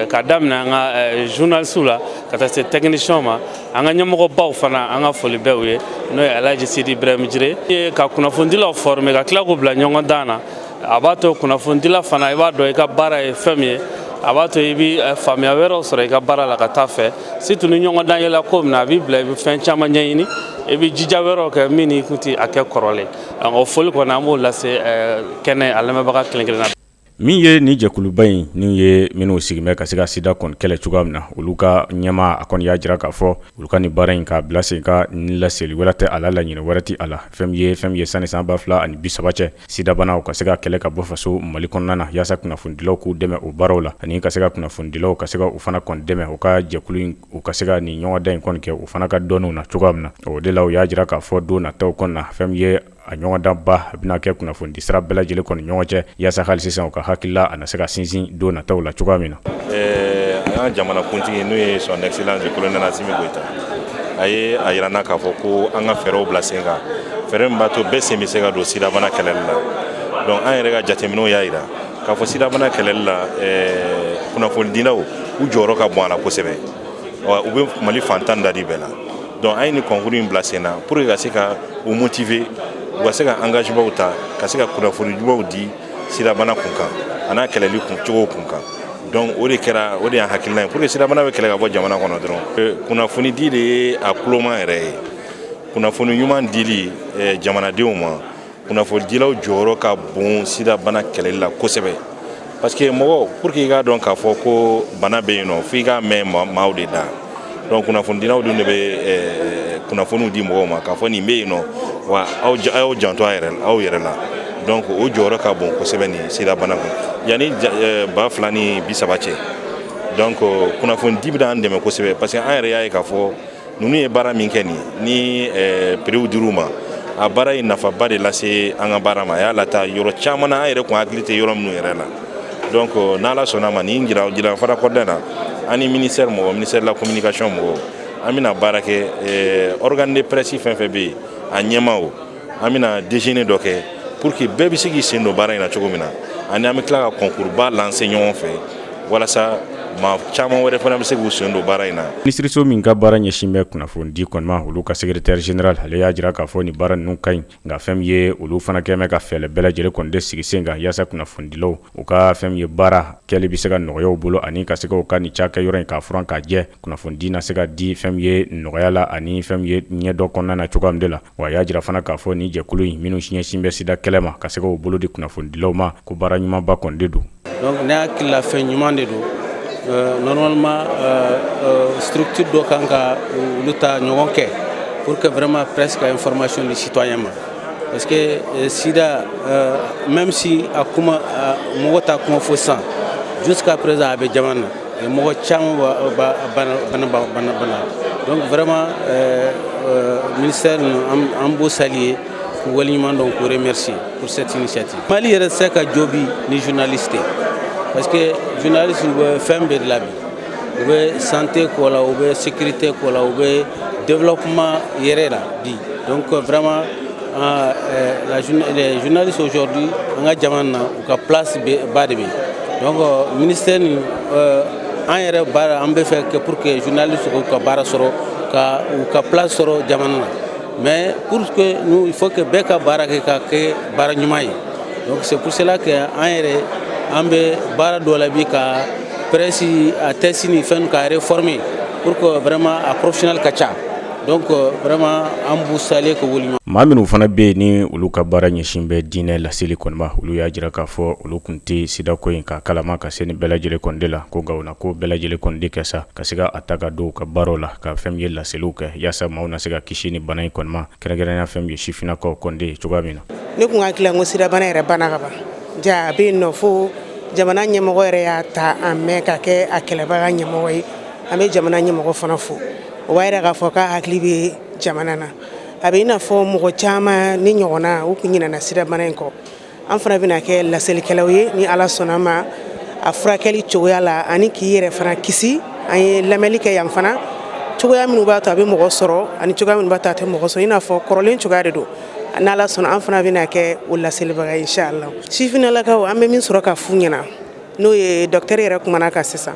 ka daminɛ an ka journalistes la ka taa se techniciens ma an ka ɲɛmɔgɔbaw fana an ka foli bɛ u ye n'o ye Alhaji Sidi Ibrahim Jire ka kunnafonidilaw former ka tila k'u bila ɲɔgɔn dan na a b'a to kunnafonidila fana i b'a dɔn i ka baara ye fɛn min ye a b'a to i bɛ faamuya wɛrɛw sɔrɔ i ka baara la ka taa fɛ surtout ni ɲɔgɔn dan yɛlɛ ko min na a b'i bila i bɛ fɛn caman ɲɛɲini i bɛ jija wɛrɛw kɛ min n'i kun tɛ a kɛ kɔrɔlen o foli kɔni an b'o lase kɛnɛ a lamɛnbaga kelen-kelenna min ye ni jɛkuluba in ni ye minnu sigimɛ ka se ka sida kɔni kɛlɛ cogoya min na olu ka ɲɛma a kɔni y'a jira k'a fɔ olu ka ni baara in k'a bila sen ka ni laseli wɛrɛ tɛ a la laɲini wɛrɛ tɛ a la fɛn ye sani san 2030 cɛ sida banaw ka se ka kɛlɛ ka bɔ faso Mali kɔnɔna na yaasa kunnafonidilaw k'u dɛmɛ o baaraw la ani ka se ka kunnafonidilaw ka se ka u fana kɔni dɛmɛ u ka jɛkulu in u ka se ka ni ɲɔgɔndan in kɔni kɛ u fana ka dɔnniw na cogoya min na o de la u y'a jira k'a fɔ don nataw kɔnɔna na fɛn ye a ɲɔgɔndanba a bɛna kɛ kunnafoni sira bɛɛ lajɛlen kɔni ɲɔgɔn cɛ yaasa hali sisan u ka hakilila a na se ka sinsin don nataw la cogoya min na. A an jamana kuntigi n'o ye son excellence colonel Assimi Goïta a ye a yira n na k'a fɔ ko an ka fɛɛrɛw bila sen kan fɛɛrɛ min b'a to bɛɛ sen bɛ se ka don sidabana kɛlɛli la donc an yɛrɛ ka jateminɛw y'a yira k'a fɔ sidabana kɛlɛli la kunnafonidilaw u jɔyɔrɔ ka bon a la kosɛbɛ u bɛ Mali fantan da di bɛɛ la donc an ye nin concours in bila sen na pour que ka se ka u motiver u ka se ka engagement ta ka se ka kunnafoni juguw di sidabana kun kan a n'a kɛlɛli cogo kun kan donc o de kɛra o de y'an hakilina ye pour que sidabana bɛ kɛlɛ ka bɔ jamana kɔnɔ dɔrɔn kunnafoni di de ye a kuloma yɛrɛ ye kunnafoni ɲuman dili jamanadenw ma kunnafoni dilaw jɔyɔrɔ ka bon sidabana kɛlɛli la kosɛbɛ parce que mɔgɔ pour que i k'a dɔn k'a fɔ ko bana bɛ yen nɔ f'i k'a mɛn maaw de da donc kunnafoni dilaw dun de bɛ kunnafoniw di mɔgɔw ma k'a fɔ nin bɛ yen nɔ wa aw y'aw janto aw yɛrɛ la donc o jɔyɔrɔ ka bon kosɛbɛ nin sidabana kun yanni 2030 cɛ donc kunnafoni di bɛ an dɛmɛ kosɛbɛ parce que an yɛrɛ y'a ye k'a fɔ ninnu ye baara min kɛ nin ni prix dir'u ma a baara ye nafaba de lase an ka baara ma a y'a lata yɔrɔ caman na an yɛrɛ kun hakili tɛ yɔrɔ minnu yɛrɛ la donc n'Ala sɔnna ma nin jiranfara kɔnɔna na an ni ministère de la communication mɔgɔw an bɛna baara kɛ organe de presse fɛn fɛn bɛ yen a ɲɛmaaw an bɛna déjeuner dɔ kɛ pour que bɛɛ bɛ se k'i sen don baara in na cogo min na ani an bɛ tila ka concours ba lancer ɲɔgɔn fɛ walasa maa caman wɛrɛ fana bɛ se k'u sen don baara in na. Minisiriso min ka baara ɲɛsin bɛ kunnafoni kɔni ma olu ka secrétaire général ale y'a jira k'a fɔ nin baara ninnu ka ɲi nka fɛn min ye olu fana kɛ mɛ ka fɛɛrɛ bɛɛ lajɛlen kɔni de sigi sen kan yaasa kunnafonidilaw u ka fɛn min ye baara kɛli bɛ se ka nɔgɔya u bolo ani ka se ka u ka nin cakɛyɔrɔ in k'a furan k'a jɛ kunnafoni na se ka di fɛn min ye nɔgɔya la ani fɛn min ye ɲɛdɔ kɔnɔna na cogoya min de la wa a y'a jira fana k'a fɔ nin jɛkulu in minnu ɲɛsin bɛ sida kɛlɛ ma ka se ka u bolo di kunnafonidilaw ma ko baara ɲumanba kɔni de don. Donc ne hakili la fɛn ɲuman de don. Normalement structure dɔ kan ka olu ta ɲɔgɔn kɛ pour que vraiment presque information du citoyen ma parce que sida même si a kuma mɔgɔ ta kuma fo san jusqu'à présent a bɛ jamana na mɔgɔ caman bana donc vraiment ministère an b'o saluer k'u waleɲuman dɔn k'u remercier pour cette initiative. Mali yɛrɛ tɛ se ka jɔ bi ni journaliste parce que journaliste bɛ fɛn bɛɛ de la bi u bɛ santé ko la u bɛ sécurité ko la u bɛ développement yɛrɛ la bi donc vraiment les journalistes aujourd'hui an ka jamana na u ka place ba de bɛ donc ministère ni an yɛrɛ baara an bɛ fɛ que pour que journaliste u ka baara sɔrɔ ka u ka place sɔrɔ jamana na mais pour que nous il faut que bɛɛ ka baara kɛ ka kɛ baara ɲuman ye donc c'est pour cela que an yɛrɛ an bɛ baara dɔ la bi ka presse a tɛsi ni fɛn ka réformer pour que vraiment a professionnel ka ca donc vraiment an b'u saluer ka wuli. Maa minnu fana bɛ yen ni olu ka baara ɲɛsin bɛ diinɛ laseli kɔni ma olu y'a jira k'a fɔ olu kun tɛ sida ko in ka kalama ka se ni bɛɛ lajɛlen kɔni de la ko nka o na ko bɛɛ lajɛlen kɔni de kɛ sa ka se ka a ta ka don u ka baaraw la ka fɛn min ye laseliw kɛ yaasa maaw na se ka kisi ni bana in kɔni ma kɛrɛnkɛrɛnnenya fɛn min ye sifinnakaw kɔni de ye cogoya min na. Ne kun hakili la n ko sida bana yɛrɛ banna ka ban ja a bɛ yen nɔ fo jamana ɲɛmɔgɔ yɛrɛ y'a ta a mɛn ka kɛ a kɛlɛbaga ɲɛmɔgɔ ye an bɛ jamana ɲɛmɔgɔ fana fo o b'a yɛrɛ k'a fɔ k'a hakili bɛ jamana na a bɛ i n'a fɔ mɔgɔ caman ni ɲɔgɔnna u kun ɲinɛna sida bana in kɔ an fana bɛna kɛ laselikɛlaw ye ni Ala sɔnna ma a furakɛli cogoya la ani k'i yɛrɛ fana kisi an ye lamɛnli kɛ yan fana cogoya minnu b'a to a bɛ mɔgɔ sɔrɔ ani cogoya minnu b'a to a tɛ mɔgɔ sɔrɔ i n'a fɔ kɔrɔlen cogoya de don n'Ala sɔnna an fana bɛna kɛ o laselibaga ye inchallah sifinnalakaw an bɛ min sɔrɔ ka f'u ɲɛna n'o ye docteur yɛrɛ kumana kan sisan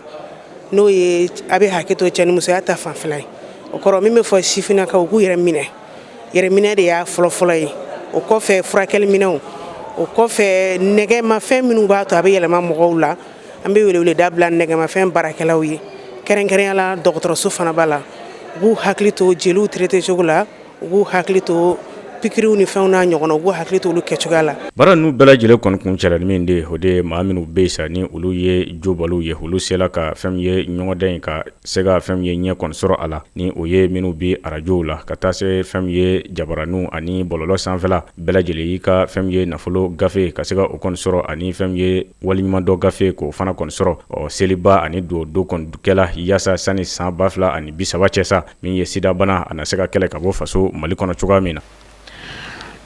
n'o ye a bɛ hakɛ to cɛ ni musoya ta fanfɛla ye o kɔrɔ min bɛ fɔ sifinnakaw u k'u yɛrɛ minɛ de y'a fɔlɔfɔlɔ ye o kɔfɛ furakɛli minɛnw o kɔfɛ nɛgɛmafɛn minnu b'a to a bɛ yɛlɛma mɔgɔw la an bɛ weleweleda bila nɛgɛmafɛn baarakɛlaw ye kɛrɛnkɛrɛnya la dɔgɔtɔrɔso fana b'a la u k'u hakili to jeliw traité cogo la u k'u hakili to pikiriw ni fɛnw n'a ɲɔgɔnna u k'u hakili to olu kɛcogoya la. Baara ninnu bɛɛ lajɛlen kɔni kun cɛla ni min de o de maa minnu bɛ yen sa ni olu ye jobaliw ye olu sela ka fɛn min ye ɲɔgɔndan in ka se ka fɛn min ye ɲɛ kɔni sɔrɔ a la ni o ye minnu bɛ arajow la ka taa se fɛn min ye jabaraninw ani bɔlɔlɔ sanfɛla bɛɛ lajɛlen i ka fɛn min ye nafolo gafe ka se ka o kɔni sɔrɔ ani fɛn min ye waliɲumandɔ gafe k'o fana kɔni sɔrɔ seliba ani do kɔni kɛla yaasa sani san 2030 cɛ sa min ye sida bana a na se ka kɛlɛ ka bɔ faso Mali kɔnɔ cogoya min na.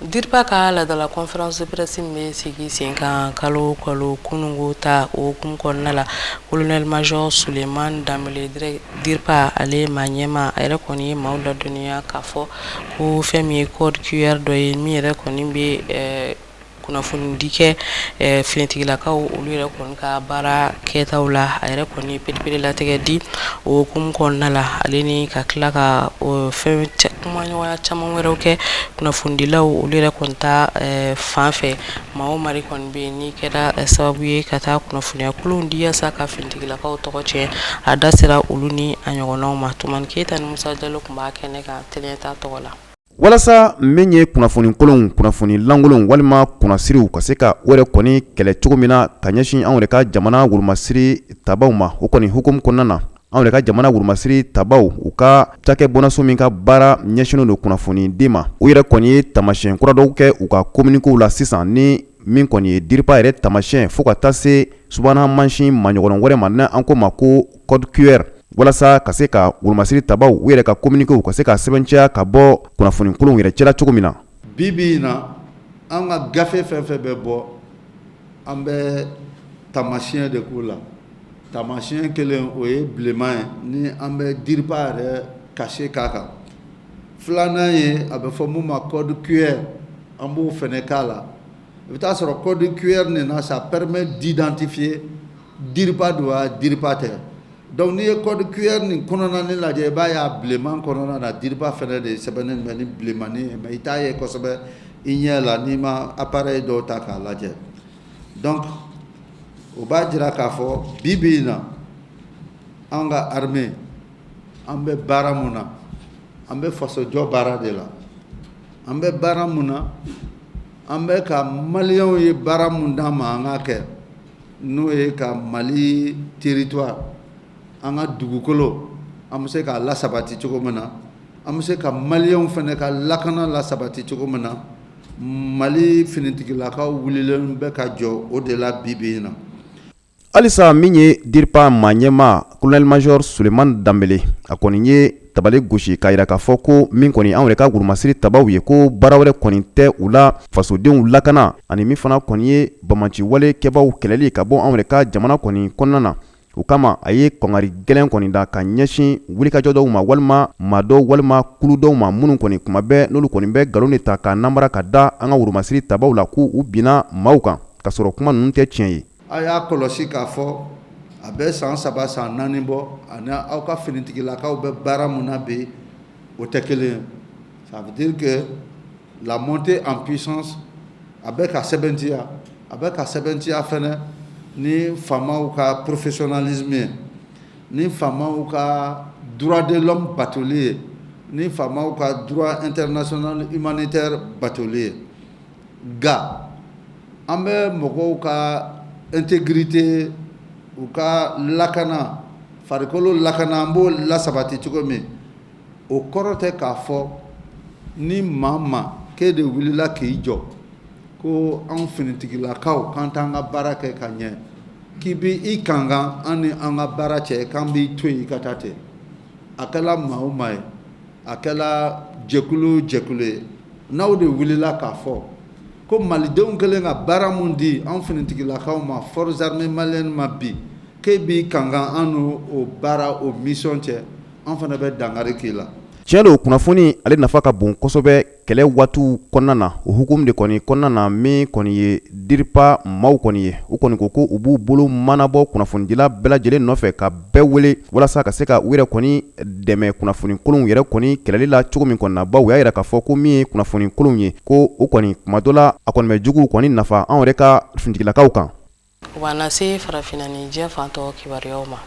DIRPA ka la de la conférence de presse mais sigi sen kan kalo kunungo ta o kun konna la colonel major Suleiman Dambélé DIRPA ale manyema ayre koni mawla dunia kafo ko femi code QR do mi yɛrɛ kɔni bɛ kunnafoni dikɛ finitigilakaw olu yɛrɛ kɔni ka baara kɛtaw la a yɛrɛ kɔni pelipele latigɛ di o hukumu kɔnɔna la ale ni ka tila ka fɛn kumaɲɔgɔnya caman wɛrɛw kɛ kunnafonidilaw olu yɛrɛ kɔni ta fan fɛ maa o mari kɔni bɛ yen ni kɛra sababu ye ka taa kunnafoniya kolonw di yaasa ka finitigilakaw tɔgɔ tiɲɛ a da sera olu ni a ɲɔgɔnnaw ma Tumani Keyita ni Musa Jalo tun b'a kɛnɛ kan tɛnɛta tɔgɔ la. Walasa min ye kunnafoni kolon kunnafoni langolon walima kunnasiriw ka se ka wɛrɛ kɔni kɛlɛ cogo min na ka ɲɛsin anw yɛrɛ ka jamana wurumasiri tabaw ma o kɔni hukumu kɔnɔna na anw yɛrɛ ka jamana wurumasiri tabaw u ka cakɛ bɔnaso min ka baara ɲɛsinnen don kunnafoni di ma u yɛrɛ kɔni ye tamasiyɛn kura dɔw kɛ u ka kominikow la sisan ni min kɔni ye DIRPA yɛrɛ tamasiyɛn fo ka taa se subahana mansin maɲɔgɔnɔ wɛrɛ ma n'a an ko ma ko code QR walasa ka se ka wurumasiri tabaw u yɛrɛ ka kominikow ka se ka sɛbɛnciya ka bɔ kunnafoni kolon yɛrɛ cɛla cogo min na. Bibi na an ka gafe fɛn fɛn bɛ bɔ an bɛ tamasiyɛn de k'u la tamasiyɛn kelen o ye bilenman ye ni an bɛ DIRPA yɛrɛ kase k'a kan filanan ye a bɛ fɔ mun ma code QR an b'o fɛnɛ k'a la i bɛ taa sɔrɔ code QR nin na ça permet d'identifier DIRPA don wa DIRPA tɛ. Donc n'i ye code QR nin kɔnɔna ni lajɛ i b'a ye a bilenman kɔnɔna na DIRPA fɛnɛ de sɛbɛnnen bɛ ni bilenmanin ye mais i t'a ye kosɛbɛ i ɲɛ la n'i ma appareil dɔw ta k'a lajɛ. Donc o b'a jira k'a fɔ bi bi in na an ka armée an bɛ baara mun na an bɛ fasojɔ baara de la an bɛ baara mun na an bɛ ka maliyɛnw ye baara mun d'an ma an k'a kɛ n'o ye ka Mali territoire an ka dugukolo an bɛ se k'a lasabati cogo min na an bɛ se ka maliyɛnw fana ka lakana lasabati cogo min na Mali finitigilakaw wulilen bɛ ka jɔ o de la bi bi in na. Halisa min ye DIRPA ɲɛmaa colonel major Suleiman Dambélé a kɔni ye tabale gosi k'a yira k'a fɔ ko min kɔni anw yɛrɛ ka wurumasiri tabaw ye ko baara wɛrɛ kɔni tɛ u la fasodenw lakana ani min fana kɔni ye bamaciwale kɛbaw kɛlɛli ka bɔ anw yɛrɛ ka jamana kɔni kɔnɔna na o kama a ye kɔngari gɛlɛn kɔni da ka ɲɛsin wulikajɔ dɔw ma walima maa dɔw walima kulu dɔw ma minnu kɔni kuma bɛɛ n'olu kɔni bɛ nkalon de ta ka namara ka da an ka wurumasiri tabaw la k'u binna maaw kan ka sɔrɔ kuma ninnu tɛ tiɲɛ ye. A y'a kɔlɔsi k'a fɔ a bɛ san 3 san 4 bɔ ani aw ka finitigilakaw bɛ baara mun na bi o tɛ kelen ye. Ça veut dire que la montée en puissance a bɛ ka sɛbɛntiya fɛnɛ ni faamaw ka professionnalisme ye ni faamaw ka droit de l'homme batoli ye ni faamaw ka droit international humanitaire batoli ye nka an bɛ mɔgɔw ka intégrité u ka lakana farikolo lakana an b'o lasabati cogo min o kɔrɔ tɛ k'a fɔ ni maa ma k'e de wulila k'i jɔ ko anw finitigilakaw k'an t'an ka baara kɛ ka ɲɛ k'i bi i kankan an ni an ka baara cɛ k'an b'i to yen i ka taa ten a kɛla maa o maa ye a kɛla jɛkulu ye n'aw de wulila k'a fɔ ko malidenw kɛlen ka baara mun di anw finitigilakaw ma forces armées maliennes ma bi k'e b'i kankan an n'o baara o mission cɛ an fana bɛ dankari k'i la. Tiɲɛ don kunnafoni ale nafa ka bon kosɛbɛ kɛlɛ waatiw kɔnɔna na o hukumu de kɔni kɔnɔna na min kɔni ye DIRPA maaw kɔni ye u kɔni ko u b'u bolo manabɔ kunnafonidila bɛɛ lajɛlen nɔfɛ ka bɛɛ wele walasa ka se ka u yɛrɛ kɔni dɛmɛ kunnafoni kolonw yɛrɛ kɔni kɛlɛli la cogo min kɔni na baw u y'a yira k'a fɔ ko min ye kunnafoni kolonw ye ko o kɔni kuma dɔ la a kɔni bɛ juguw kɔni nafa anw yɛrɛ ka finitigilakaw kan. U b'an lase farafinna ni diɲɛ fantɔ kibaruyaw ma.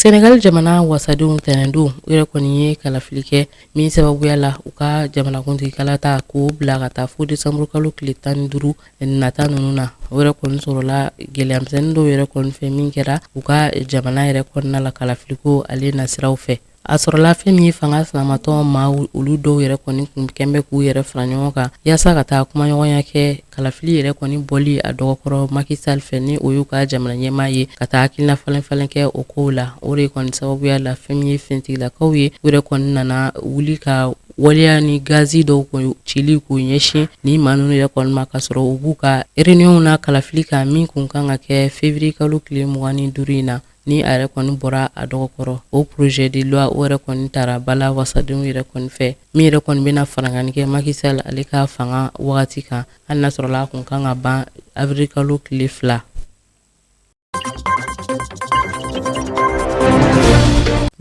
Senegal jamana wasadenw tɛnɛndon u yɛrɛ kɔni ye kalafili kɛ min sababuya la u ka jamanakuntigi kalata k'o bila ka taa fo desanburu kalo tile 15 nata ninnu na u yɛrɛ kɔni sɔrɔla gɛlɛyamisɛnnin dɔw yɛrɛ kɔni fɛ min kɛra u ka jamana yɛrɛ kɔnɔna la kalafiliko ale nasiraw fɛ a sɔrɔla fɛn min ye fanga sinamatɔ ma olu dɔw yɛrɛ kɔni kun kɛnbɛ k'u yɛrɛ fara ɲɔgɔn kan yaasa ka taa kumaɲɔgɔnya kɛ kalafili yɛrɛ kɔni bɔli a dɔgɔkɔrɔ Macky Sall fɛ ni o y'u ka jamana ɲɛmaa ye ka taa hakilina falen kɛ o kow la o de kɔni sababuya la fɛn min ye fɛntigilakaw ye u yɛrɛ kɔni nana wuli ka waleya ni gazi dɔw kɔni cili k'u ɲɛsin ni maa ninnu yɛrɛ kɔni ma ka sɔrɔ u b'u ka réunion na kalafili kan min kun kan ka kɛ février kalo tile 25 in na ni a yɛrɛ kɔni bɔra a dɔgɔkɔrɔ o projet de loi o yɛrɛ kɔni tara bala wasadenw yɛrɛ kɔni fɛ min yɛrɛ kɔni bɛna farangani kɛ Macky Sall ale ka fanga wagati kan hali n'a sɔrɔla a kun kan ka ban avril kalo tile 2.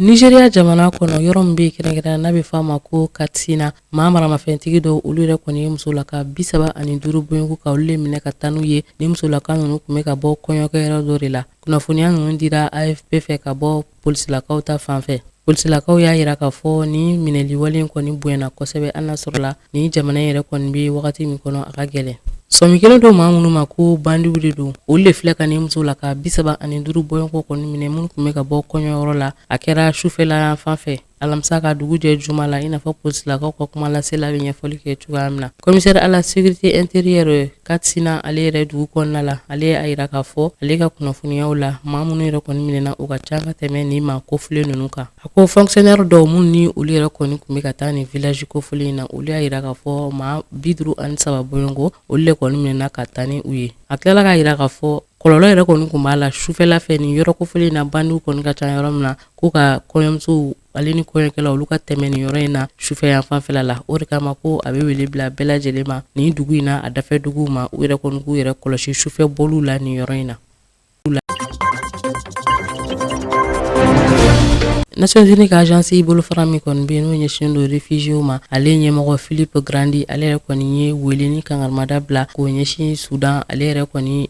Nigeria jamana kɔnɔ yɔrɔ min bɛ kɛrɛnkɛrɛn n'a bɛ f'a ma ko Katsina maa maramafɛntigi dɔw olu yɛrɛ kɔni ye musolaka 35 bɔɲɔgɔn ka olu le minɛ ka taa n'u ye ni musolaka ninnu kun bɛ ka bɔ kɔɲɔkɛyɔrɔ dɔ de la kunnafoniya ninnu dira AFP fɛ ka bɔ polisilakaw ta fanfɛ polisilakaw y'a yira k'a fɔ ni minɛliwale kɔni bonyana kosɛbɛ hali n'a sɔrɔla ni jamana yɛrɛ kɔni bɛ wagati min kɔnɔ a ka gɛlɛn sɔmi kelen dɔ maa minnu ma ko bandiw de don olu de filɛ ka ni musolaka 35 bɔɲɔgɔn kɔni minɛ minnu kun bɛ ka bɔ kɔɲɔyɔrɔ la a kɛra sufɛla fan fɛ alamisa ka dugu jɛ juma la i n'a fɔ polisilakaw ka kuma lasela bɛ ɲɛfɔli kɛ cogoya min na commissaire à la sécurité intérieure Katsina ale yɛrɛ dugu kɔnɔna la ale y'a yira k'a fɔ ale ka kunnafoniyaw la maa minnu yɛrɛ kɔni minɛna o ka ca ka tɛmɛ ni maa kofile ninnu kan a ko fonctionnaire dɔw minnu ni olu yɛrɛ kɔni kun bɛ ka taa ni village kofile in na olu y'a yira k'a fɔ maa 53 bɔɲɔgɔn olu de kɔni minɛna ka taa ni u ye a tilala k'a yira k'a fɔ kɔlɔlɔ yɛrɛ kɔni kun b'a la sufɛla fɛ ni yɔrɔ kofile in na bandiw kɔni ka ca yɔrɔ min na ko ka kɔɲɔmusow ale ni kɔɲɔkɛlaw olu ka tɛmɛ ni yɔrɔ in na sufɛ yan fanfɛla la o de kama ko a bɛ wele bila bɛɛ lajɛlen ma ni dugu in na a dafɛ duguw ma u yɛrɛ kɔni k'u yɛrɛ kɔlɔsi sufɛ bɔliw la ni yɔrɔ in na Nations Unies ka agence bolofara min kɔni bɛ n'o ɲɛsinnen don réfugiés ma ale ɲɛmɔgɔ Philippe Grandi ale yɛrɛ kɔni ye wele ni kangarimada bila k'o ɲɛsin Sudan ale yɛrɛ kɔni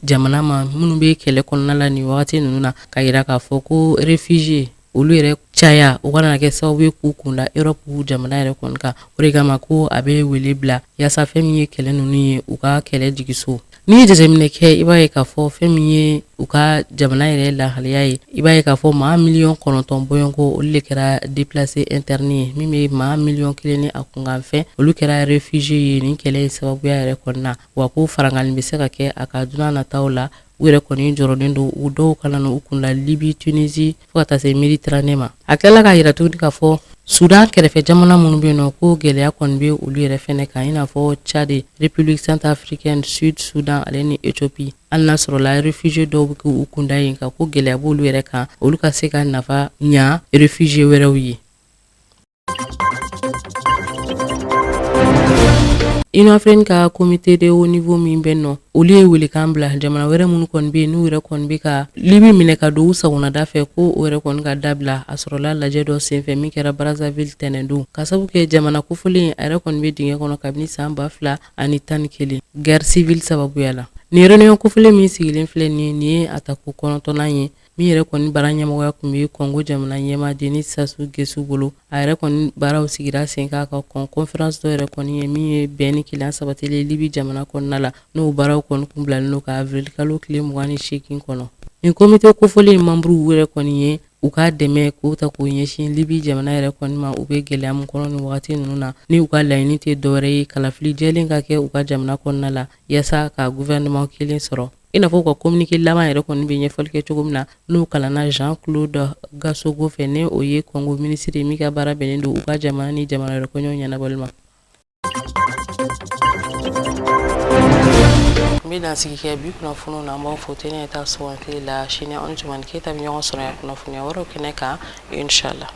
jamana ma minnu bɛ kɛlɛ kɔnɔna la ni wagati ninnu na ka yira k'a fɔ ko réfugiés olu yɛrɛ caya o kana kɛ sababu ye k'u kunda Europe jamana yɛrɛ kɔni kan o de kama ko a bɛ wele bila yaasa fɛn min ye kɛlɛ ninnu ye u ka kɛlɛ jigiso ni ye jateminɛ kɛ i b'a ye k'a fɔ fɛn min ye u ka jamana yɛrɛ lahaliya ye i b'a ye k'a fɔ maa 9,000,000 bɔɲɔgɔn olu de kɛra déplacé interne ye min bɛ maa 1,000,000 ni a kunkan fɛn olu kɛra réfugié ye ni kɛlɛ in sababuya yɛrɛ kɔnɔna wa ko farangali bɛ se ka kɛ a ka dunan nataw la u yɛrɛ kɔni jɔrɔlen don u dɔw kana na u kunda Libye Tunisie fo ka taa se Méditerranée ma a tilala k'a yira tuguni k'a fɔ Sudan kɛrɛfɛ jamana minnu bɛ yen nɔ ko gɛlɛya kɔni bɛ olu yɛrɛ fɛnɛ kan i n'a fɔ Tchad République centrafricaine Sud Sudan ale ni Éthiopie hali n'a sɔrɔla réfugié dɔw bɛ k'u kunda yen kan ko gɛlɛya b'olu yɛrɛ kan olu ka se ka nafa ɲa réfugié wɛrɛw ye Union africaine ka comité de haut niveau min bɛ nɔ olu ye welekan bila jamana wɛrɛ minnu kɔni bɛ yen n'u yɛrɛ kɔni bɛ ka Libi minɛ ka don u sagonada fɛ ko o yɛrɛ kɔni ka dabila a sɔrɔla lajɛ dɔ senfɛ min kɛra Brazzaville tɛnɛndon ka sabu kɛ jamana kofolen a yɛrɛ kɔni bɛ dingɛ kɔnɔ kabini san 2011 guerre civile sababuya la ni réunion kofolen min sigilen filɛ nin ye a ta ko 9nan ye min yɛrɛ kɔni baara ɲɛmɔgɔya kun bɛ Congo jamana ɲɛmaa Denis Sassou Nguesso bolo a yɛrɛ kɔni baaraw sigira sen kan ka conférence dɔ yɛrɛ kɔni ye min ye bɛn ni kelen sabatilen Libi jamana kɔnɔna la n'o baaraw kɔni kun bilalen don ka avril kalo tile 28 kɔnɔ ni comité kofolen membre yɛrɛ kɔni ye u ka dɛmɛ k'u ta k'u ɲɛsin Libi jamana yɛrɛ kɔni ma u bɛ gɛlɛya min kɔnɔ ni wagati ninnu na ni u ka laɲini tɛ dɔwɛrɛ ye kalafili jɛlen ka kɛ u ka jamana kɔnɔna la yaasa ka gouvernement kelen sɔrɔ i n'a fɔ ka communiqué laban yɛrɛ kɔni bɛ ɲɛfɔli kɛ cogo min na n'u kalanna Jean-Claude Gassogo fɛ ne o ye Congo ministre ye min ka baara bɛnnen don u ka jamana ni jamana wɛrɛ kɔɲɔw ɲɛnabɔli ma n bɛ dansigi kɛ bi kunnafoniw na an b'aw fo tɛ ne ta sugantili la sini an Jumani Keyita bɛ ɲɔgɔn sɔrɔ yan kunnafoniya wɛrɛw kɛnɛ kan inchallah